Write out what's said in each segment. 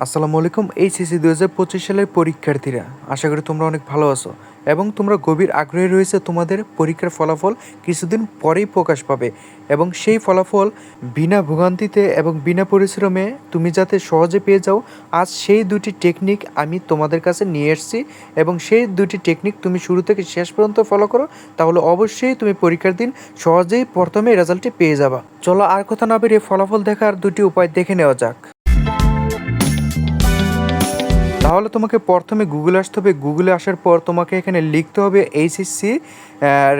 আসসালামু আলাইকুম। এইচএসসি 2025 সালের পরীক্ষার্থীরা, আশা করি তোমরা অনেক ভালো আছো এবং তোমরা গভীর আগ্রহী রয়েছে তোমাদের পরীক্ষার ফলাফল কিছুদিন পরেই প্রকাশ পাবে এবং সেই ফলাফল বিনা ভোগান্তিতে এবং বিনা পরিশ্রমে তুমি যাতে সহজে পেয়ে যাও, আজ সেই দুটি টেকনিক আমি তোমাদের কাছে নিয়ে এসেছি এবং সেই দুটি টেকনিক তুমি শুরু থেকে শেষ পর্যন্ত ফলো করো, তাহলে অবশ্যই তুমি পরীক্ষার দিন সহজেই প্রথমে রেজাল্টটি পেয়ে যাবা। চলো আর কথা না বেরিয়ে ফলাফল দেখার দুটি উপায় দেখে নেওয়া যাক। তাহলে তোমাকে প্রথমে গুগলে আসতে হবে। গুগলে আসার পর তোমাকে এখানে লিখতে হবে এইচএসসি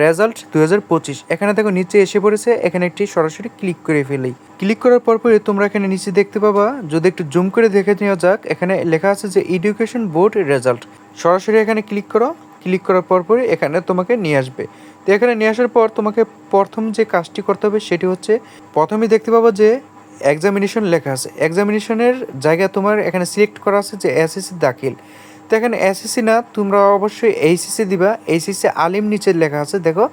রেজাল্ট 2025। এখানে দেখো নিচে এসে পড়েছে, এখানে একটি সরাসরি ক্লিক করে ফেলি। ক্লিক করার পরই তোমরা এখানে নিচে দেখতে পাবা, যদি একটু জুম করে দেখে নেওয়া যাক, এখানে লেখা আছে যে এডুকেশন বোর্ড রেজাল্ট। সরাসরি এখানে ক্লিক করো। ক্লিক করার পরই এখানে তোমাকে নিয়ে আসবে। তো এখানে নিয়ে আসার পর তোমাকে প্রথম যে কাজটি করতে হবে সেটি হচ্ছে, প্রথমেই দেখতে পাবো যে এক্সামিনেশন লেখা আছে। এক্সামিনেশনের জায়গায় তোমার এখানে সিলেক্ট করা আছে যে এসএসসি দাখিল। তো এখানে এসএসসি না, তোমরা অবশ্যই এইচএসসি দিবা। এইচএসসি আলিম নিচে লেখা আছে, দেখো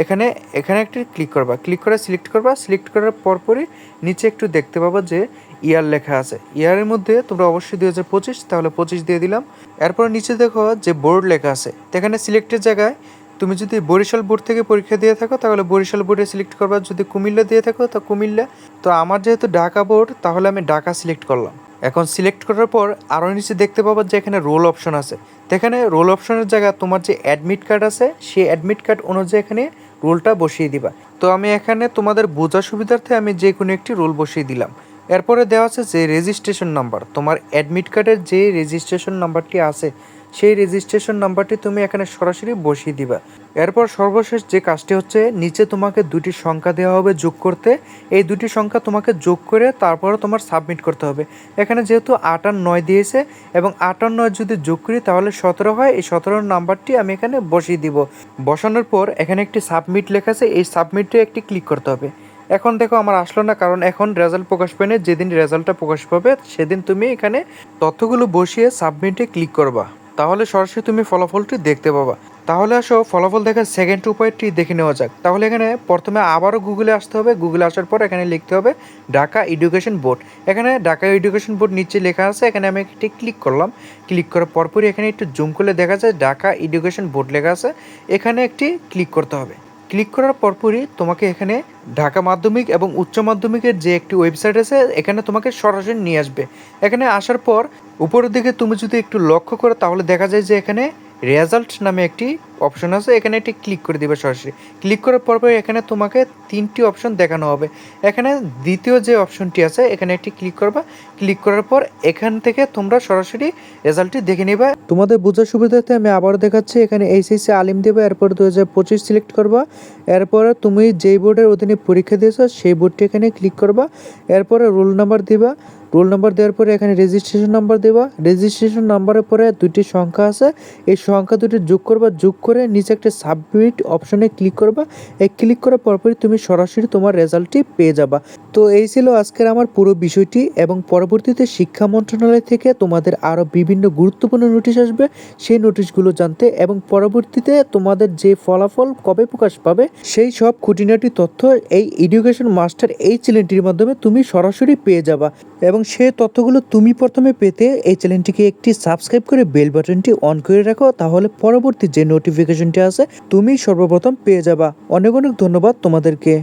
এখানে এখানে একটি ক্লিক করবা। ক্লিক করে সিলেক্ট করবা। সিলেক্ট করার পরপরই নিচে একটু দেখতে পাবা যে ইয়ার লেখা আছে। ইয়ারের মধ্যে তোমরা অবশ্যই 2025, তাহলে 25 দিয়ে দিলাম। এরপর নিচে দেখো যে বোর্ড লেখা আছে। তো এখানে সিলেক্টের জায়গায় তুমি যদি বরিশাল বোর্ড থেকে পরীক্ষা দিয়ে থাকো তাহলে বরিশাল বোর্ডে সিলেক্ট করবা, যদি কুমিল্লা দিয়ে থাকো তো কুমিল্লা। তো আমার যেহেতু ঢাকা বোর্ড, তাহলে আমি ঢাকা সিলেক্ট করলাম। এখন সিলেক্ট করার পর আরও নিচে দেখতে পাবো যে এখানে রোল অপশন আছে। তো এখানে রোল অপশনের জায়গায় তোমার যে অ্যাডমিট কার্ড আছে, সেই অ্যাডমিট কার্ড অনুযায়ী এখানে রোলটা বসিয়ে দিবা। তো আমি এখানে তোমাদের বোঝার সুবিধার্থে আমি যে কোনো একটি রোল বসিয়ে দিলাম। এরপরে দেওয়া আছে যে রেজিস্ট্রেশন নাম্বার, তোমার অ্যাডমিট কার্ডের যে রেজিস্ট্রেশন নাম্বারটি আছে সেই রেজিস্ট্রেশন নাম্বারটি তুমি এখানে সরাসরি বসিয়ে দিবা। এরপর সর্বশেষ যে কাজটি হচ্ছে, নিচে তোমাকে দুটি সংখ্যা দেওয়া হবে যোগ করতে। এই দুটি সংখ্যা তোমাকে যোগ করে তারপরে তোমার সাবমিট করতে হবে। এখানে যেহেতু 8 আর 9 দিয়েছে এবং 8 আর 9 যদি যোগ করি তাহলে 17 হয়। এই 17 নাম্বারটি আমি এখানে বসিয়ে দিব। বসানোর পর এখানে একটি সাবমিট লেখা আছে, এই সাবমিটে একটি ক্লিক করতে হবে। এখন দেখো আমার আসলো না, কারণ এখন রেজাল্ট প্রকাশ পায়নি। যেদিন রেজাল্টটা প্রকাশ পাবে সেদিন তুমি এখানে তথ্যগুলো বসিয়ে সাবমিটে ক্লিক করবা, তাহলে সরাসরি তুমি ফলাফলটি দেখতে পাবা। তাহলে আসো ফলাফল দেখার সেকেন্ড উপায়টি দেখে নেওয়া যাক। তাহলে এখানে প্রথমে আবারও গুগলে আসতে হবে। গুগলে আসার পর এখানে লিখতে হবে ঢাকা এডুকেশন বোর্ড। এখানে ঢাকা এডুকেশন বোর্ড নিচে লেখা আছে, এখানে আমি একটি ক্লিক করলাম। ক্লিক করার পরপরই এখানে একটু জুম করলে দেখা যায় ঢাকা এডুকেশন বোর্ড লেখা আছে, এখানে একটি ক্লিক করতে হবে। ক্লিক করার পরপরই তোমাকে এখানে ঢাকা মাধ্যমিক এবং উচ্চ মাধ্যমিকের যে একটি ওয়েবসাইট আছে, এখানে তোমাকে সরাসরি নিয়ে আসবে। এখানে আসার পর উপরের দিকে তুমি যদি একটু লক্ষ্য করো তাহলে দেখা যায় যে এখানে রেজাল্ট নামে একটি অপশন আছে, এখানে একটি ক্লিক করে দিবে সরাসরি। ক্লিক করার পর এখানে তোমাকে 3টি অপশন দেখানো হবে। এখানে দ্বিতীয় যে অপশনটি আছে এখানে একটি ক্লিক করবা। ক্লিক করার পর এখান থেকে তোমরা সরাসরি রেজাল্টটি দেখে নিবা। তোমাদের বোঝার সুবিধার্থে আমি আবারও দেখাচ্ছি, এখানে এইচএসসি আলিম দেবে, এরপর 2025 সিলেক্ট করবা। এরপরে তুমি যেই বোর্ডের অধীনে পরীক্ষা দিয়েছো সেই বোর্ডটি এখানে ক্লিক করবা। এরপরে রোল নাম্বার দিবা। রোল নাম্বার দেওয়ার পরে এখানে রেজিস্ট্রেশন নাম্বার দেবা। রেজিস্ট্রেশন নাম্বারের পরে দুটি সংখ্যা আছে, এই সংখ্যা দুটি যোগ করবা। যোগ করে নিচে একটা সাবমিট অপশনে ক্লিক করবা। এই ক্লিক করার পরপরই তুমি সরাসরি তোমার রেজাল্টটি পেয়ে যাবা। তো এই ছিল আজকের আমার পুরো বিষয়টি, এবং পরবর্তীতে শিক্ষা মন্ত্রণালয় থেকে তোমাদের আরও বিভিন্ন গুরুত্বপূর্ণ নোটিশ আসবে, সেই নোটিশগুলো জানতে এবং পরবর্তীতে তোমাদের যে ফলাফল কবে প্রকাশ পাবে সেই সব খুঁটিনাটি তথ্য এই এডুকেশন মাস্টার এই চ্যানেলটির মাধ্যমে তুমি সরাসরি পেয়ে যাবা। এবং সেই তথ্যগুলো তুমি প্রথমে পেতে এই চ্যানেলটিকে একটি সাবস্ক্রাইব করে বেল বাটনটি অন করে রাখো, তাহলে পরবর্তী যে নোটিফিকেশনটি আছে তুমি সর্বপ্রথম পেয়ে যাবা। অনেক অনেক ধন্যবাদ তোমাদেরকে।